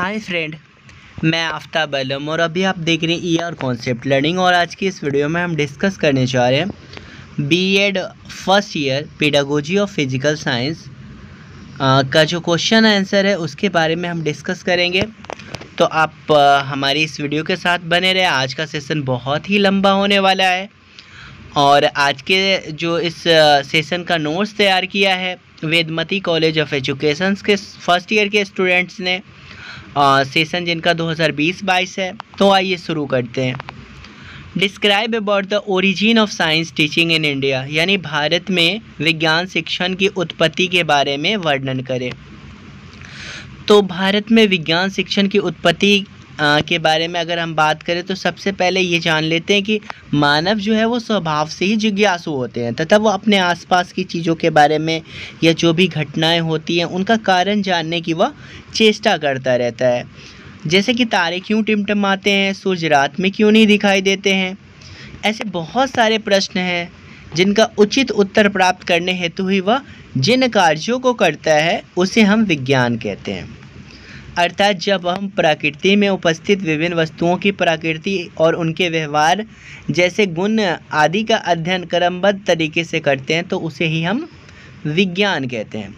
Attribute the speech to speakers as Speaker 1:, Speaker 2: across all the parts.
Speaker 1: Hi friend, मैं आफ्ताब आलम और अभी आप देख रहे हैं ईआर कॉन्सेप्ट लर्निंग। और आज की इस वीडियो में हम डिस्कस करने जा रहे हैं BEd first year pedagogy of physical science का जो क्वेश्चन आंसर है उसके बारे में हम डिस्कस करेंगे। तो आप हमारी इस वीडियो के साथ बने रहे। आज का सेशन बहुत ही लंबा होने वाला है और आज के जो इस सेशन का नोट्स तैयार किया है वेदमती कॉलेज ऑफ एजुकेशन के फर्स्ट ईयर के स्टूडेंट्स ने, सेशन जिनका 2020-22 है। तो आइए शुरू करते हैं। Describe about the origin of science teaching in India, यानी भारत में विज्ञान शिक्षण की उत्पत्ति के बारे में वर्णन करें। तो भारत में विज्ञान शिक्षण की उत्पत्ति के बारे में अगर हम बात करें तो सबसे पहले ये जान लेते हैं कि मानव जो है वो स्वभाव से ही जिज्ञासु होते हैं तथा वो अपने आसपास की चीज़ों के बारे में या जो भी घटनाएं होती हैं उनका कारण जानने की वह चेष्टा करता रहता है। जैसे कि तारे क्यों टिमटिमाते हैं, सूरज रात में क्यों नहीं दिखाई देते हैं। ऐसे बहुत सारे प्रश्न हैं जिनका उचित उत्तर प्राप्त करने हेतु ही वह जिन कार्यों को करता है उसे हम विज्ञान कहते हैं। अर्थात जब हम प्रकृति में उपस्थित विभिन्न वस्तुओं की प्रकृति और उनके व्यवहार जैसे गुण आदि का अध्ययन क्रमबद्ध तरीके से करते हैं तो उसे ही हम विज्ञान कहते हैं।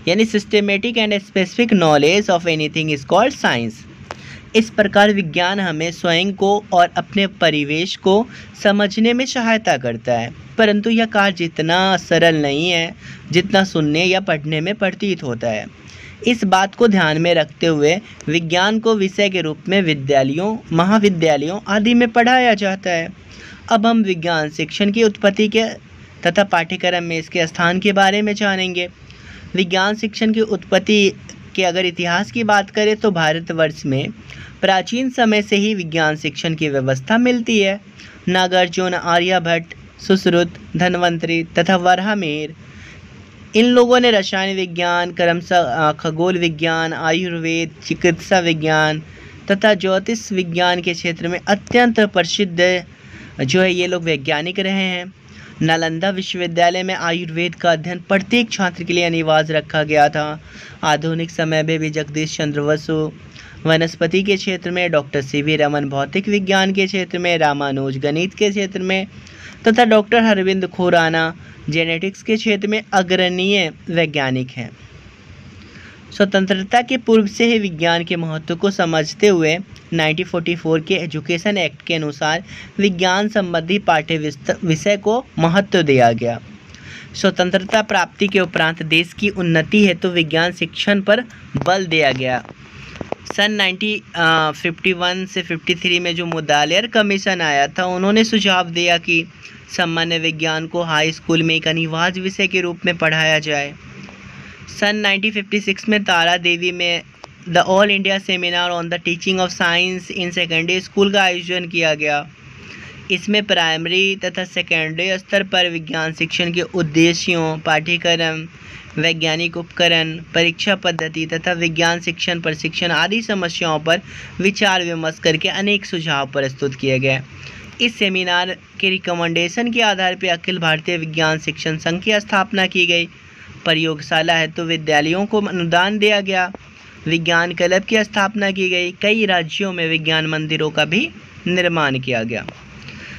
Speaker 1: यानी systematic and specific knowledge of anything is called science. इस प्रकार विज्ञान हमें स्वयं को और अपने परिवेश को समझने में सहायता करता है, परंतु यह कार्य जितना सरल नहीं है जितना सुनने या पढ़ने में प्रतीत होता है। इस बात को ध्यान में रखते हुए विज्ञान को विषय के रूप में विद्यालयों, महाविद्यालयों आदि में पढ़ाया जाता है। अब हम विज्ञान शिक्षण की उत्पत्ति के तथा पाठ्यक्रम में इसके स्थान के बारे में जानेंगे। विज्ञान शिक्षण की उत्पत्ति के अगर इतिहास की बात करें तो भारतवर्ष में प्राचीन समय से ही विज्ञान शिक्षण की व्यवस्था मिलती है। नागार्जुन, आर्यभट्ट, सुश्रुत, धन्वंतरी तथा वराहमिहिर, इन लोगों ने रसायन विज्ञान, क्रमशः खगोल विज्ञान, आयुर्वेद, चिकित्सा विज्ञान तथा ज्योतिष विज्ञान के क्षेत्र में अत्यंत प्रसिद्ध जो है ये लोग वैज्ञानिक रहे हैं। नालंदा विश्वविद्यालय में आयुर्वेद का अध्ययन प्रत्येक छात्र के लिए अनिवार्य रखा गया था। आधुनिक समय में भी जगदीश चंद्र बसु वनस्पति के क्षेत्र में, डॉक्टर सीवी रमन भौतिक विज्ञान के क्षेत्र में, रामानुज गणित के क्षेत्र में तथा डॉक्टर अरविंद खुराना जेनेटिक्स के क्षेत्र में अग्रणीय वैज्ञानिक हैं। स्वतंत्रता के पूर्व से ही विज्ञान के महत्व को समझते हुए 1944 के एजुकेशन एक्ट के अनुसार विज्ञान संबंधी पाठ्य विषय को महत्व दिया गया। स्वतंत्रता प्राप्ति के उपरांत देश की उन्नति हेतु विज्ञान शिक्षण पर बल दिया गया। सन 1951 से 53 में जो मुदालियर कमीशन आया था उन्होंने सुझाव दिया कि सामान्य विज्ञान को हाई स्कूल में एक अनिवार्य विषय के रूप में पढ़ाया जाए। सन 1956 में तारा देवी में the all India seminar on the teaching of science in secondary school का आयोजन किया गया। इसमें प्राइमरी तथा सेकेंडरी स्तर पर विज्ञान शिक्षण के उद्देश्यों, पाठ्यक्रम, वैज्ञानिक उपकरण, परीक्षा पद्धति तथा विज्ञान शिक्षण प्रशिक्षण आदि समस्याओं पर विचार विमर्श करके अनेक सुझाव प्रस्तुत किए गए। इस सेमिनार के रिकमेंडेशन के आधार पर अखिल भारतीय विज्ञान शिक्षण संघ की स्थापना की गई। प्रयोगशाला हेतु विद्यालयों को अनुदान दिया गया। विज्ञान क्लब की स्थापना की गई। कई राज्यों में विज्ञान मंदिरों का भी निर्माण किया गया।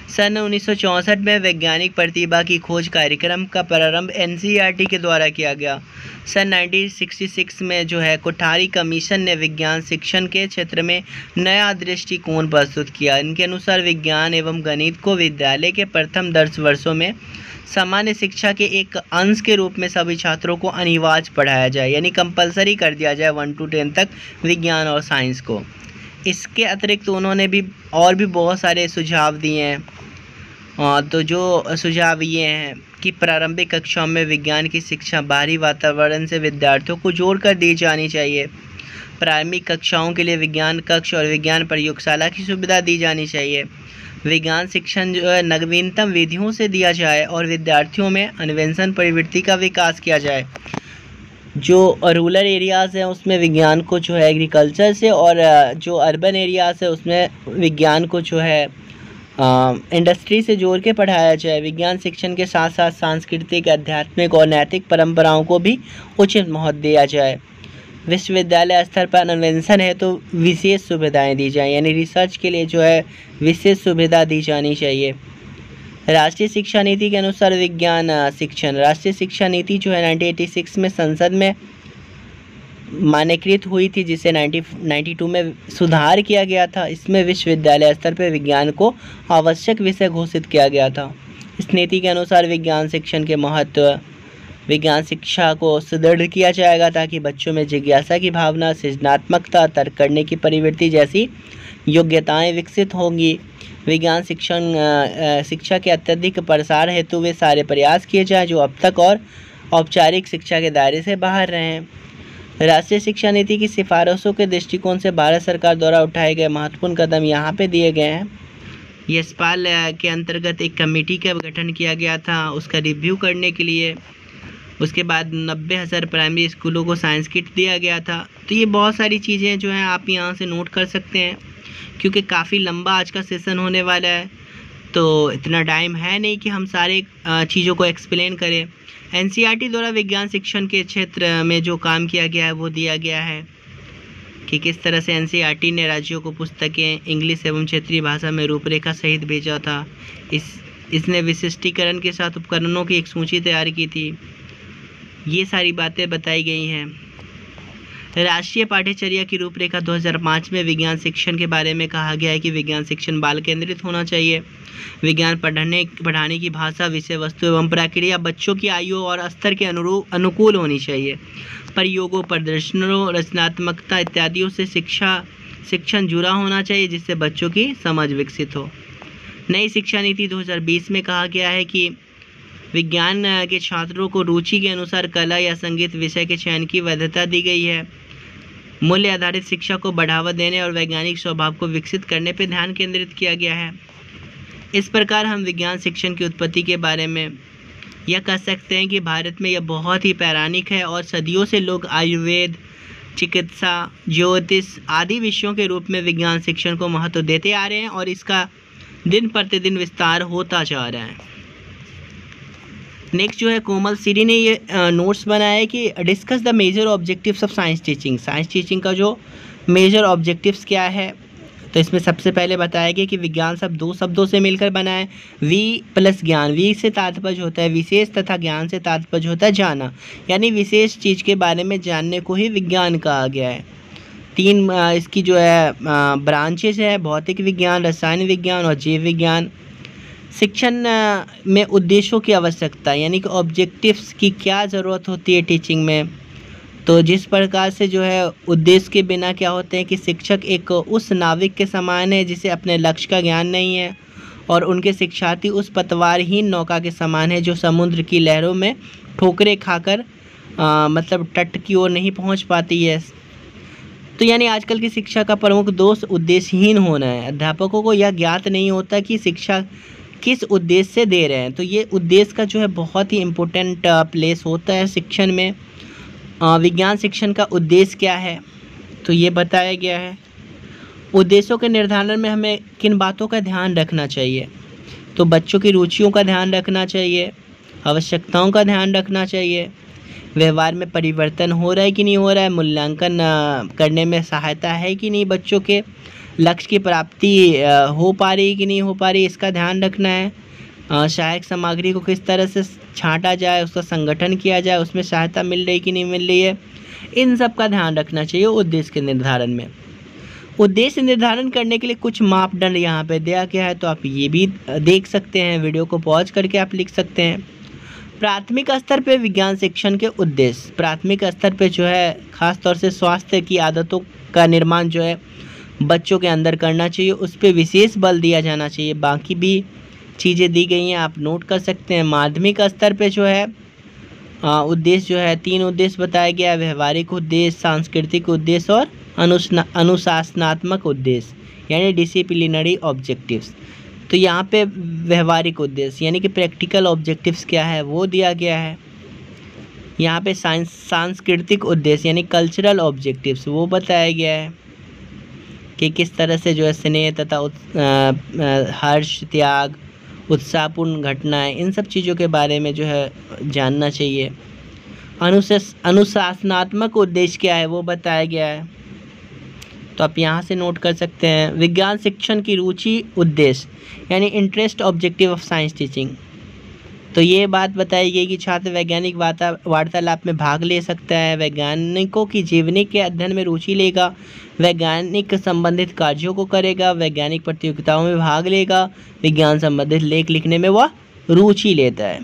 Speaker 1: सन 1964 में वैज्ञानिक प्रतिभा की खोज कार्यक्रम का प्रारंभ एनसीईआरटी के द्वारा किया गया। सन 1966 में जो है कोठारी कमीशन ने विज्ञान शिक्षण के क्षेत्र में नया दृष्टिकोण प्रस्तुत किया। इनके अनुसार विज्ञान एवं गणित को विद्यालय के प्रथम 10 वर्षों में सामान्य शिक्षा के एक अंश के रूप में सभी छात्रों को अनिवार्य पढ़ाया जाए, यानी कंपलसरी कर दिया जाए 1 to 10 तक विज्ञान और साइंस को। इसके अतिरिक्त उन्होंने भी और भी बहुत सारे सुझाव दिए हैं। तो जो सुझाव ये हैं कि प्रारंभिक कक्षाओं में विज्ञान की शिक्षा बाहरी वातावरण से विद्यार्थियों को जोड़कर दी जानी चाहिए। प्रारंभिक कक्षाओं के लिए विज्ञान कक्ष और विज्ञान प्रयोगशाला की सुविधा दी जानी चाहिए। विज्ञान शिक्षण जो है नवीनतम विधियों से दिया जाए और विद्यार्थियों में अन्वेषण प्रवृत्ति का विकास किया जाए। जो रूरल एरियाज़ हैं उसमें विज्ञान को जो है एग्रीकल्चर से, और जो अर्बन एरियाज़ है उसमें विज्ञान को जो है इंडस्ट्री से जोड़ के पढ़ाया जाए। विज्ञान शिक्षण के साथ साथ सांस्कृतिक, आध्यात्मिक और नैतिक परंपराओं को भी उचित महत्व दिया जाए। विश्वविद्यालय स्तर पर अन्वेषण है तो विशेष सुविधाएं दी जाएं, यानी रिसर्च के लिए जो है विशेष सुविधा दी जानी चाहिए। राष्ट्रीय शिक्षा नीति के अनुसार विज्ञान शिक्षण, राष्ट्रीय शिक्षा नीति जो है 1986 में संसद में मान्यकृत हुई थी, जिसे 1992 में सुधार किया गया था। इसमें विश्वविद्यालय स्तर पर विज्ञान को आवश्यक विषय घोषित किया गया था। इस नीति के अनुसार विज्ञान शिक्षण के महत्व, विज्ञान शिक्षा को सुदृढ़ किया जाएगा ताकि बच्चों में जिज्ञासा की भावना, सृजनात्मकता, तर्क करने की प्रवृत्ति जैसी योग्यताएं विकसित होंगी। विज्ञान शिक्षा के अत्यधिक प्रसार हेतु वे सारे प्रयास किए जाएं जो अब तक और औपचारिक शिक्षा के दायरे से बाहर रहे हैं। राष्ट्रीय शिक्षा नीति की सिफारिशों के दृष्टिकोण से भारत सरकार द्वारा उठाए गए महत्वपूर्ण कदम यहाँ पे दिए गए हैं। यशपाल के अंतर्गत एक कमेटी का गठन किया गया था उसका रिव्यू करने के लिए। उसके बाद 90,000 प्राइमरी स्कूलों को साइंस किट दिया गया था। तो ये बहुत सारी चीज़ें जो हैं आप यहाँ से नोट कर सकते हैं, क्योंकि काफ़ी लंबा आज का सेशन होने वाला है, तो इतना टाइम है नहीं कि हम सारे चीज़ों को एक्सप्लेन करें। NCERT द्वारा विज्ञान शिक्षण के क्षेत्र में जो काम किया गया है वो दिया गया है कि किस तरह से NCERT ने राज्यों को पुस्तकें इंग्लिश एवं क्षेत्रीय भाषा में रूपरेखा सहित भेजा था। इसने विशिष्टीकरण के साथ उपकरणों की एक सूची तैयार की थी। ये सारी बातें बताई गई हैं। राष्ट्रीय पाठ्यचर्या की रूपरेखा 2005 में विज्ञान शिक्षण के बारे में कहा गया है कि विज्ञान शिक्षण बाल केंद्रित होना चाहिए। विज्ञान पढ़ाने की भाषा, विषय वस्तु एवं प्रक्रिया बच्चों की आयु और स्तर के अनुकूल होनी चाहिए। प्रयोगों, प्रदर्शनों, रचनात्मकता इत्यादियों से शिक्षण जुड़ा होना चाहिए जिससे बच्चों की समझ विकसित हो। नई शिक्षा नीति 2020 में कहा गया है कि विज्ञान के छात्रों को रुचि के अनुसार कला या संगीत विषय के चयन की वैधता दी गई है। मूल्य आधारित शिक्षा को बढ़ावा देने और वैज्ञानिक स्वभाव को विकसित करने पर ध्यान केंद्रित किया गया है। इस प्रकार हम विज्ञान शिक्षण की उत्पत्ति के बारे में यह कह सकते हैं कि भारत में यह बहुत ही पौराणिक है और सदियों से लोग आयुर्वेद, चिकित्सा, ज्योतिष आदि विषयों के रूप में विज्ञान शिक्षण को महत्व देते आ रहे हैं और इसका दिन प्रतिदिन विस्तार होता जा रहा है। नेक्स्ट जो है कोमल सीरी ने ये नोट्स बनाया है कि discuss the major objectives of science teaching. Science teaching का जो मेजर ऑब्जेक्टिव्स क्या है, तो इसमें सबसे पहले बताया गया कि विज्ञान शब्द दो शब्दों से मिलकर बना है। वी प्लस ज्ञान, वी से तात्पर्य होता है विशेष तथा ज्ञान से तात्पर्य होता है जाना, यानी विशेष चीज़ के बारे में जानने को ही विज्ञान कहा गया है। तीन इसकी जो है ब्रांचेज है, भौतिक विज्ञान, रसायन विज्ञान और जीव विज्ञान। शिक्षण में उद्देश्यों की आवश्यकता, यानी कि ऑब्जेक्टिव्स की क्या ज़रूरत होती है टीचिंग में, तो जिस प्रकार से जो है उद्देश्य के बिना क्या होते हैं कि शिक्षक एक उस नाविक के समान है जिसे अपने लक्ष्य का ज्ञान नहीं है, और उनके शिक्षार्थी उस पतवारहीन नौका के समान है जो समुद्र की लहरों में ठोकरें खाकर मतलब तट की ओर नहीं पहुंच पाती है। तो यानी आजकल की शिक्षा का प्रमुख दोष उद्देश्यहीन होना है। अध्यापकों को यह ज्ञात नहीं होता कि शिक्षा किस उद्देश्य से दे रहे हैं, तो ये उद्देश्य का जो है बहुत ही इम्पोर्टेंट प्लेस होता है शिक्षण में। विज्ञान शिक्षण का उद्देश्य क्या है, तो ये बताया गया है। उद्देश्यों के निर्धारण में हमें किन बातों का ध्यान रखना चाहिए, तो बच्चों की रुचियों का ध्यान रखना चाहिए, आवश्यकताओं का ध्यान रखना चाहिए, व्यवहार में परिवर्तन हो रहा है कि नहीं हो रहा है, मूल्यांकन करने में सहायता है कि नहीं, बच्चों के लक्ष्य की प्राप्ति हो पा रही कि नहीं हो पा रही, इसका ध्यान रखना है। सहायक सामग्री को किस तरह से छांटा जाए, उसका संगठन किया जाए, उसमें सहायता मिल रही कि नहीं मिल रही है, इन सब का ध्यान रखना चाहिए उद्देश्य के निर्धारण में। उद्देश्य निर्धारण करने के लिए कुछ मापदंड यहाँ पे दिया गया है, तो आप ये भी देख सकते हैं, वीडियो को पॉज करके आप लिख सकते हैं। प्राथमिक स्तर पे विज्ञान शिक्षण के उद्देश्य, प्राथमिक स्तर पे जो है ख़ास तौर से स्वास्थ्य की आदतों का निर्माण जो है बच्चों के अंदर करना चाहिए, उस पर विशेष बल दिया जाना चाहिए। बाकी भी चीज़ें दी गई हैं, आप नोट कर सकते हैं। माध्यमिक स्तर पे जो है उद्देश्य जो है 3 उद्देश्य बताया गया है, व्यवहारिक उद्देश्य, सांस्कृतिक उद्देश्य और अनुशासनात्मक उद्देश्य, यानी डिसिप्लिनरी ऑब्जेक्टिव्स। तो यहाँ पे व्यवहारिक उद्देश्य यानी कि प्रैक्टिकल ऑब्जेक्टिव्स क्या है वो दिया गया है। यहाँ पे सांस्कृतिक उद्देश्य यानी कल्चरल ऑब्जेक्टिव्स वो बताया गया है कि किस तरह से जो है स्नेह तथा हर्ष, त्याग, उत्साहपूर्ण घटनाएं, इन सब चीज़ों के बारे में जो है जानना चाहिए। अनुशासनात्मक उद्देश्य क्या है वो बताया गया है, तो आप यहाँ से नोट कर सकते हैं। विज्ञान शिक्षण की रुचि उद्देश्य यानी interest objective of science teaching, तो ये बात बताई गई कि छात्र वैज्ञानिक वार्तालाप में भाग ले सकता है, वैज्ञानिकों की जीवनी के अध्ययन में रुचि लेगा, वैज्ञानिक संबंधित कार्यों को करेगा, वैज्ञानिक प्रतियोगिताओं में भाग लेगा, विज्ञान संबंधित लेख लिखने में वह रुचि लेता है।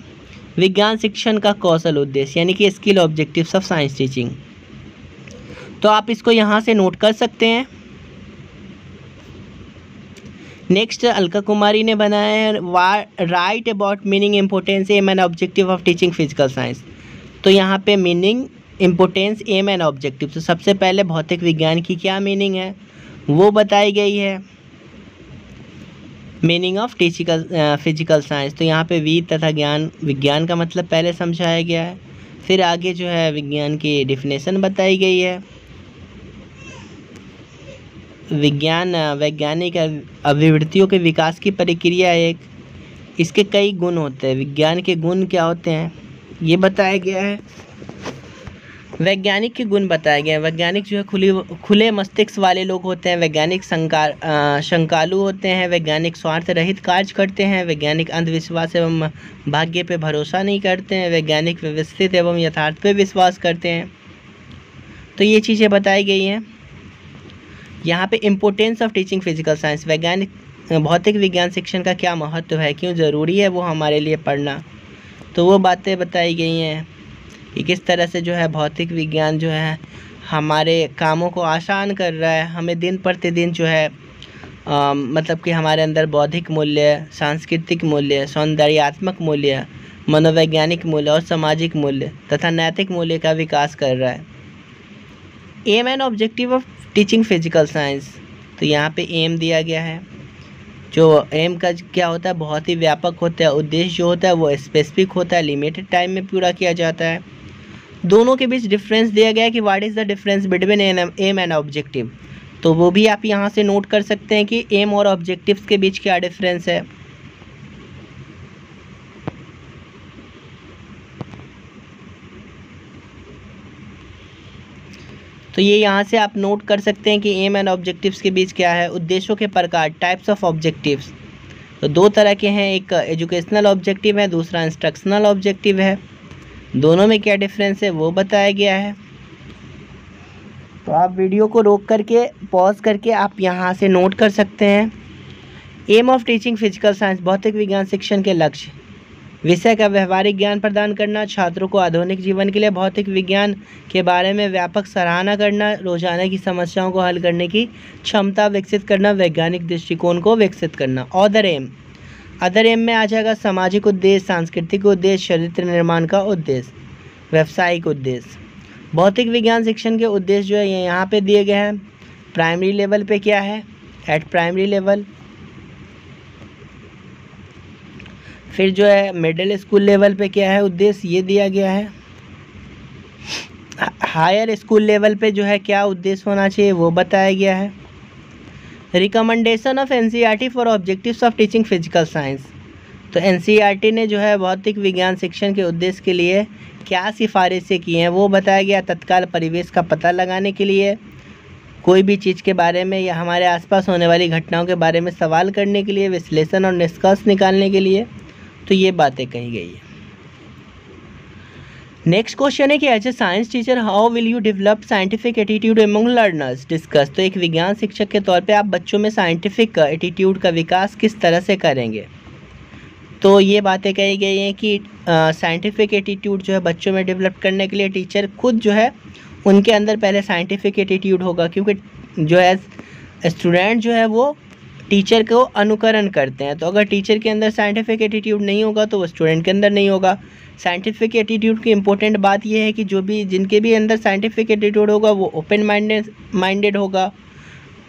Speaker 1: विज्ञान शिक्षण का कौशल उद्देश्य यानी कि skill objectives of science teaching, तो आप इसको यहाँ से नोट कर सकते हैं। नेक्स्ट अलका कुमारी ने बनाया है write about meaning importance aim and objective of teaching physical science, तो यहाँ पे meaning importance aim and objective, तो सबसे पहले भौतिक विज्ञान की क्या मीनिंग है वो बताई गई है, मीनिंग ऑफ फिजिकल साइंस, तो यहाँ पे वी तथा ज्ञान विज्ञान का मतलब पहले समझाया गया है। फिर आगे जो है विज्ञान की डेफिनेशन बताई गई है। विज्ञान वैज्ञानिक अभिवृत्तियों के विकास की प्रक्रिया एक, इसके कई गुण होते हैं, विज्ञान के गुण क्या होते हैं ये बताया गया है। वैज्ञानिक के गुण बताए गए हैं, वैज्ञानिक जो है खुले मस्तिष्क वाले लोग होते हैं, वैज्ञानिक शंकालु होते हैं, वैज्ञानिक स्वार्थ रहित कार्य करते हैं, वैज्ञानिक अंधविश्वास एवं भाग्य पे भरोसा नहीं करते हैं, वैज्ञानिक व्यवस्थित एवं यथार्थ पे विश्वास करते हैं, तो ये चीज़ें बताई गई हैं। यहाँ पे importance of teaching physical science, वैज्ञानिक भौतिक विज्ञान शिक्षण का क्या महत्व है, क्यों ज़रूरी है वो हमारे लिए पढ़ना, तो वो बातें बताई गई हैं कि किस तरह से जो है भौतिक विज्ञान जो है हमारे कामों को आसान कर रहा है, हमें दिन प्रतिदिन जो है मतलब कि हमारे अंदर बौद्धिक मूल्य, सांस्कृतिक मूल्य, सौंदर्यात्मक मूल्य, मनोवैज्ञानिक मूल्य और सामाजिक मूल्य तथा नैतिक मूल्य का विकास कर रहा है। Aim and objective of teaching physical science, तो यहाँ पे एम दिया गया है, जो एम का क्या होता है बहुत ही व्यापक होता है, उद्देश्य जो होता है वो स्पेसिफिक होता है, लिमिटेड टाइम में पूरा किया जाता है। दोनों के बीच डिफरेंस दिया गया है कि what is the difference between aim and objective, तो वो भी आप यहाँ से नोट कर सकते हैं कि एम और ऑब्जेक्टिव्स के बीच क्या डिफरेंस है। तो ये यहाँ से आप नोट कर सकते हैं कि एम एंड ऑब्जेक्टिव्स के बीच क्या है। उद्देश्यों के प्रकार, टाइप्स ऑफ ऑब्जेक्टिव्स, तो दो तरह के हैं, एक एजुकेशनल ऑब्जेक्टिव है, दूसरा इंस्ट्रक्शनल ऑब्जेक्टिव है, दोनों में क्या डिफरेंस है वो बताया गया है। तो आप वीडियो को रोक करके पॉज करके आप यहाँ से नोट कर सकते हैं। Aim of teaching physical science, भौतिक विज्ञान शिक्षण के लक्ष्य, विषय का व्यवहारिक ज्ञान प्रदान करना, छात्रों को आधुनिक जीवन के लिए भौतिक विज्ञान के बारे में व्यापक सराहना करना, रोजाना की समस्याओं को हल करने की क्षमता विकसित करना, वैज्ञानिक दृष्टिकोण को विकसित करना। अदर एम में आ जाएगा सामाजिक उद्देश्य, सांस्कृतिक उद्देश्य, चरित्र निर्माण का उद्देश्य, व्यावसायिक उद्देश्य। भौतिक विज्ञान शिक्षण के उद्देश्य जो है ये यहाँ पे दिए गए हैं। प्राइमरी लेवल पे क्या है, एट प्राइमरी लेवल, फिर जो है मिडिल स्कूल लेवल पे क्या है उद्देश्य ये दिया गया है। हायर स्कूल लेवल पे जो है क्या उद्देश्य होना चाहिए वो बताया गया है। Recommendation of NCERT for objectives of teaching physical science, तो एनसीईआरटी ने जो है भौतिक विज्ञान शिक्षण के उद्देश्य के लिए क्या सिफारिशें की हैं वो बताया गया। तत्काल परिवेश का पता लगाने के लिए, कोई भी चीज़ के बारे में या हमारे आसपास होने वाली घटनाओं के बारे में सवाल करने के लिए, विश्लेषण और निष्कर्ष निकालने के लिए, तो ये बातें कही गई है। नेक्स्ट क्वेश्चन है कि as a science teacher how will you develop scientific attitude among learners, discuss, तो एक विज्ञान शिक्षक के तौर पे आप बच्चों में साइंटिफिक एटीट्यूड का विकास किस तरह से करेंगे, तो ये बातें कही गई हैं कि साइंटिफिक एटीट्यूड जो है बच्चों में डेवलप करने के लिए टीचर खुद जो है उनके अंदर पहले साइंटिफिक एटीट्यूड होगा, क्योंकि जो है स्टूडेंट जो है वो टीचर को अनुकरण करते हैं, तो अगर टीचर के अंदर साइंटिफिक एटीट्यूड नहीं होगा तो वो स्टूडेंट के अंदर नहीं होगा। साइंटिफिक एटीट्यूड की इम्पोर्टेंट बात यह है कि जो भी जिनके भी अंदर साइंटिफिक एटीट्यूड होगा वो ओपन माइंडेड होगा,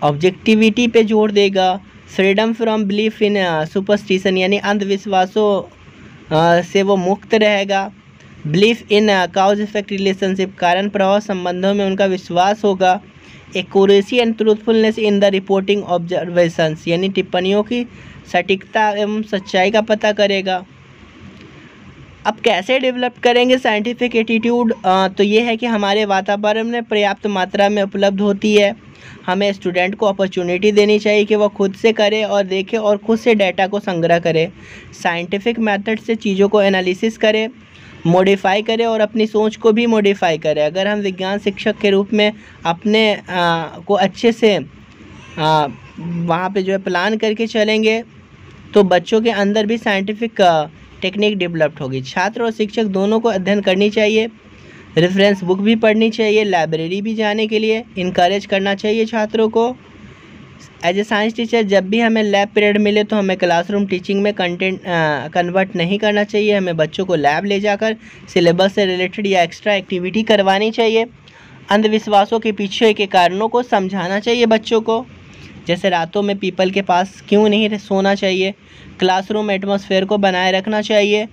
Speaker 1: ऑब्जेक्टिविटी पे जोर देगा, freedom from belief in superstition यानी अंधविश्वासों से वो मुक्त रहेगा, belief in cause effect relationship कारण प्रभाव संबंधों में उनका विश्वास होगा, accuracy and truthfulness in the reporting observations यानी टिप्पणियों की सटीकता एवं सच्चाई का पता करेगा, अब कैसे डेवलप करेंगे साइंटिफिक एटीट्यूड? तो ये है कि हमारे वातावरण में पर्याप्त मात्रा में उपलब्ध होती है। हमें स्टूडेंट को अपॉर्चुनिटी देनी चाहिए कि वह खुद से करे और देखे और खुद से डाटा को संग्रह करे, साइंटिफिक मेथड से चीज़ों को एनालिसिस करे, मॉडिफाई करे और अपनी सोच को भी मॉडिफाई करे। अगर हम विज्ञान शिक्षक के रूप में अपने को अच्छे से वहाँ पे जो है प्लान करके चलेंगे तो बच्चों के अंदर भी साइंटिफिक टेक्निक डेवलप्ड होगी। छात्र और शिक्षक दोनों को अध्ययन करनी चाहिए, रेफरेंस बुक भी पढ़नी चाहिए, लाइब्रेरी भी जाने के लिए इनकरेज करना चाहिए छात्रों को। एज ए साइंस टीचर जब भी हमें लैब पीरियड मिले तो हमें क्लासरूम टीचिंग में कंटेंट कन्वर्ट नहीं करना चाहिए। हमें बच्चों को लैब ले जाकर सिलेबस से रिलेटेड या एक्स्ट्रा एक्टिविटी करवानी चाहिए। अंधविश्वासों के पीछे के कारणों को समझाना चाहिए बच्चों को, जैसे रातों में पीपल के पास क्यों नहीं सोना चाहिए। क्लासरूम एटमॉस्फेयर को बनाए रखना चाहिए।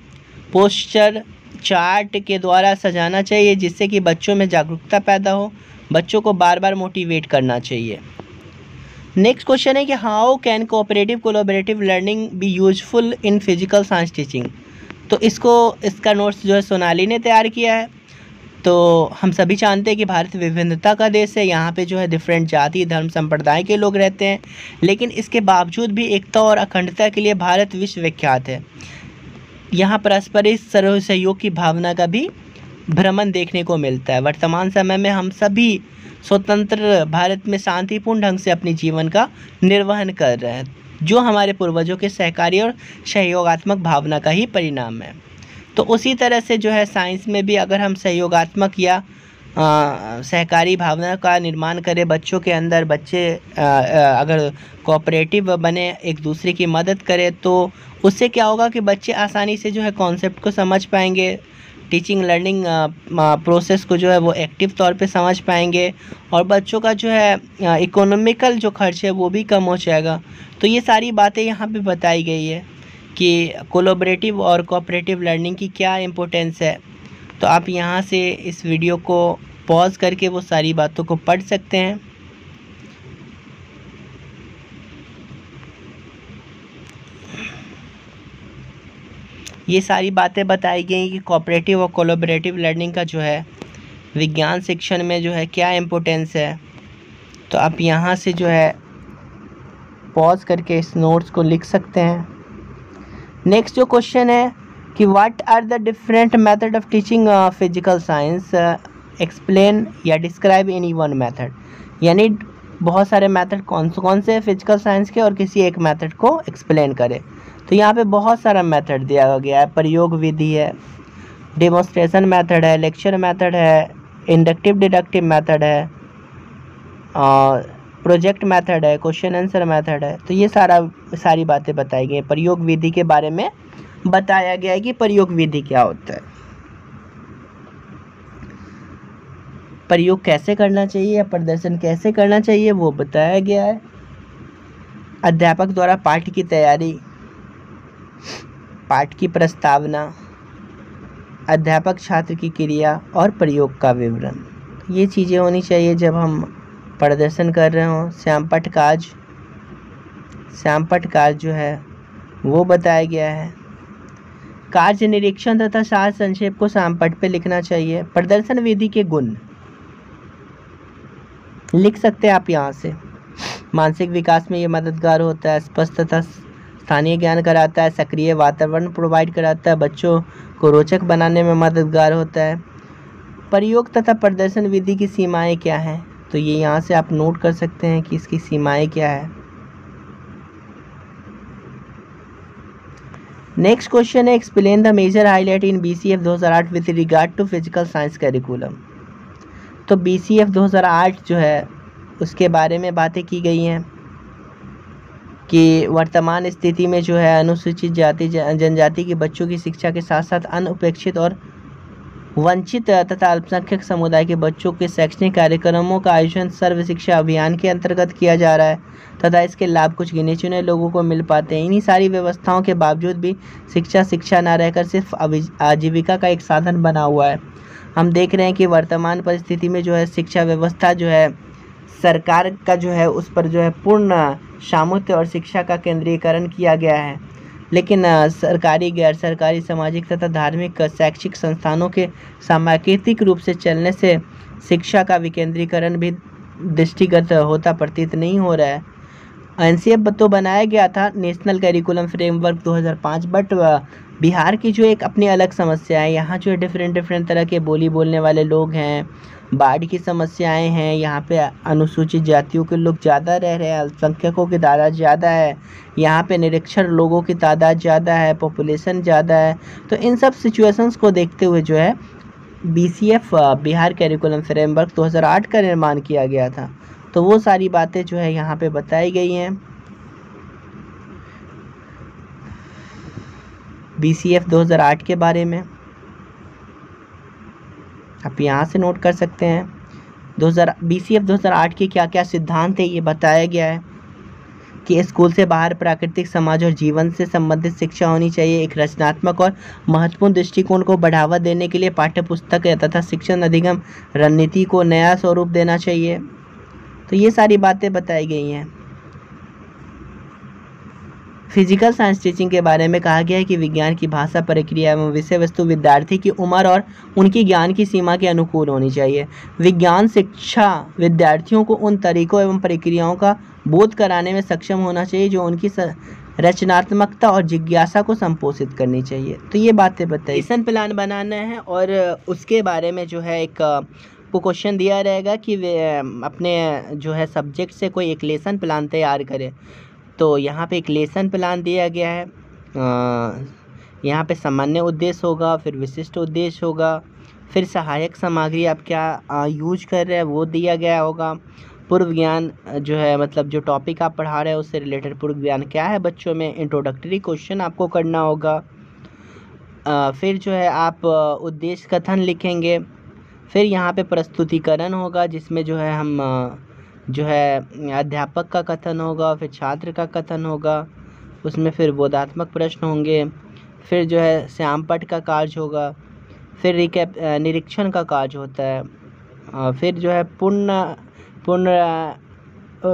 Speaker 1: पोस्टर चार्ट के द्वारा सजाना चाहिए जिससे कि बच्चों में जागरूकता पैदा हो। बच्चों को बार बार मोटिवेट करना चाहिए। नेक्स्ट क्वेश्चन है कि how can cooperative collaborative learning be useful in physical science teaching. तो इसका नोट्स जो है सोनाली ने तैयार किया है। तो हम सभी जानते हैं कि भारत विभिन्नता का देश है। यहाँ पे जो है डिफरेंट जाति धर्म संप्रदाय के लोग रहते हैं, लेकिन इसके बावजूद भी एकता और अखंडता के लिए भारत विश्व विख्यात है। यहाँ पारस्परिक सहयोग की भावना का भी भ्रमण देखने को मिलता है। वर्तमान समय में हम सभी स्वतंत्र भारत में शांतिपूर्ण ढंग से अपने जीवन का निर्वहन कर रहे हैं, जो हमारे पूर्वजों के सहकारी और सहयोगात्मक भावना का ही परिणाम है। तो उसी तरह से जो है साइंस में भी अगर हम सहयोगात्मक या सहकारी भावना का निर्माण करें बच्चों के अंदर, बच्चे अगर कोऑपरेटिव बने, एक दूसरे की मदद करें, तो उससे क्या होगा कि बच्चे आसानी से जो है कॉन्सेप्ट को समझ पाएंगे, टीचिंग लर्निंग प्रोसेस को जो है वो एक्टिव तौर पे समझ पाएंगे और बच्चों का जो है इकोनॉमिकल जो खर्च है वो भी कम हो जाएगा। तो ये सारी बातें यहाँ पे बताई गई है कि कोलैबोरेटिव और कोऑपरेटिव लर्निंग की क्या इम्पोर्टेंस है। तो आप यहाँ से इस वीडियो को पॉज करके वो सारी बातों को पढ़ सकते हैं। ये सारी बातें बताई गई कि कोऑपरेटिव और कोलैबोरेटिव लर्निंग का जो है विज्ञान शिक्षण में जो है क्या इम्पोर्टेंस है। तो आप यहाँ से जो है पॉज करके इस नोट्स को लिख सकते हैं। नेक्स्ट जो क्वेश्चन है कि what are the different method of teaching physical science, explain या डिस्क्राइब एनी वन मेथड। यानी बहुत सारे मेथड कौन से फिजिकल साइंस के और किसी एक मेथड को एक्सप्लेन करें। तो यहाँ पे बहुत सारा मेथड दिया गया है। प्रयोग विधि है, डेमोन्स्ट्रेशन मेथड है, लेक्चर मेथड है, इंडक्टिव डिडक्टिव मेथड है, और प्रोजेक्ट मेथड है, क्वेश्चन आंसर मेथड है। तो ये सारी बातें बताई गई हैं। प्रयोग विधि के बारे में बताया गया है कि प्रयोग विधि क्या होता है, प्रयोग कैसे करना चाहिए या प्रदर्शन कैसे करना चाहिए वो बताया गया है। अध्यापक द्वारा पाठ की तैयारी, पाठ की प्रस्तावना, अध्यापक छात्र की क्रिया और प्रयोग का विवरण, ये चीज़ें होनी चाहिए जब हम प्रदर्शन कर रहे हों। श्यामपट्ट कार्य जो है वो बताया गया है। कार्य निरीक्षण तथा सार संक्षेप को श्यामपट्ट पे लिखना चाहिए। प्रदर्शन विधि के गुण लिख सकते हैं आप यहाँ से। मानसिक विकास में ये मददगार होता है, स्पष्ट तथा स्थानीय ज्ञान कराता है, सक्रिय वातावरण प्रोवाइड कराता है, बच्चों को रोचक बनाने में मददगार होता है। प्रयोग तथा प्रदर्शन विधि की सीमाएं क्या हैं, तो ये यहाँ से आप नोट कर सकते हैं कि इसकी सीमाएं क्या है। नेक्स्ट क्वेश्चन है explain the major highlight in BCF 2008 with regard to physical science curriculum. तो BCF 2008 जो है उसके बारे में बातें की गई हैं कि वर्तमान स्थिति में जो है अनुसूचित जाति जनजाति के बच्चों की शिक्षा के साथ साथ अनुपेक्षित और वंचित तथा अल्पसंख्यक समुदाय के बच्चों के शैक्षणिक कार्यक्रमों का आयोजन सर्व शिक्षा अभियान के अंतर्गत किया जा रहा है तथा इसके लाभ कुछ गिने चुने लोगों को मिल पाते हैं। इन्हीं सारी व्यवस्थाओं के बावजूद भी शिक्षा न रहकर सिर्फ आजीविका का एक साधन बना हुआ है। हम देख रहे हैं कि वर्तमान परिस्थिति में जो है शिक्षा व्यवस्था जो है सरकार का जो है उस पर जो है पूर्ण सामर्थ्य और शिक्षा का केंद्रीकरण किया गया है, लेकिन सरकारी, गैर सरकारी, सामाजिक तथा धार्मिक शैक्षिक संस्थानों के सामाजिक रूप से चलने से शिक्षा का विकेंद्रीकरण भी दृष्टिगत होता प्रतीत नहीं हो रहा है। एनसीएफ तो बनाया गया था, national curriculum framework 2005, but Bihar की जो एक अपनी अलग समस्या है, यहाँ जो डिफरेंट तरह के बोली बोलने वाले लोग हैं, बाढ़ की समस्याएं हैं, यहाँ पे अनुसूचित जातियों के लोग ज़्यादा रह रहे हैं, अल्पसंख्यकों की तादाद ज़्यादा है, यहाँ पे निरक्षर लोगों की तादाद ज़्यादा है, पॉपुलेशन ज़्यादा है। तो इन सब सिचुएशंस को देखते हुए जो है बीसीएफ बिहार करिकुलम फ्रेमवर्क 2008 का निर्माण किया गया था। तो वो सारी बातें जो है यहाँ पे बताई गई हैं। बीसीएफ 2008 के बारे में आप यहाँ से नोट कर सकते हैं। बीसीएफ 2008 के क्या क्या सिद्धांत है ये बताया गया है कि स्कूल से बाहर प्राकृतिक समाज और जीवन से संबंधित शिक्षा होनी चाहिए। एक रचनात्मक और महत्वपूर्ण दृष्टिकोण को बढ़ावा देने के लिए पाठ्यपुस्तक तथा शिक्षण अधिगम रणनीति को नया स्वरूप देना चाहिए। तो ये सारी बातें बताई गई हैं। फिजिकल साइंस टीचिंग के बारे में कहा गया है कि विज्ञान की भाषा, प्रक्रिया एवं विषय वस्तु विद्यार्थी की उम्र और उनकी ज्ञान की सीमा के अनुकूल होनी चाहिए। विज्ञान शिक्षा विद्यार्थियों को उन तरीकों एवं प्रक्रियाओं का बोध कराने में सक्षम होना चाहिए जो उनकी रचनात्मकता और जिज्ञासा को संपोषित करनी चाहिए। तो ये बातें बताइए। लेसन प्लान बनाना है और उसके बारे में जो है एक को क्वेश्चन दिया रहेगा कि वे अपने जो है सब्जेक्ट से कोई एक लेसन प्लान तैयार करें। तो यहाँ पे एक लेसन प्लान दिया गया है। यहाँ पे सामान्य उद्देश्य होगा, फिर विशिष्ट उद्देश्य होगा, फिर सहायक सामग्री आप क्या यूज कर रहे हैं वो दिया गया होगा। पूर्व ज्ञान जो है मतलब जो टॉपिक आप पढ़ा रहे हैं उससे रिलेटेड पूर्व ज्ञान क्या है बच्चों में, इंट्रोडक्टरी क्वेश्चन आपको करना होगा। फिर जो है आप उद्देश्य कथन लिखेंगे। फिर यहाँ पे प्रस्तुतिकरण होगा जिसमें जो है हम जो है अध्यापक का कथन होगा, फिर छात्र का कथन होगा, उसमें फिर बोधात्मक प्रश्न होंगे, फिर जो है श्यामपट्ट का कार्य होगा, फिर निरीक्षण का कार्य होता है, फिर जो है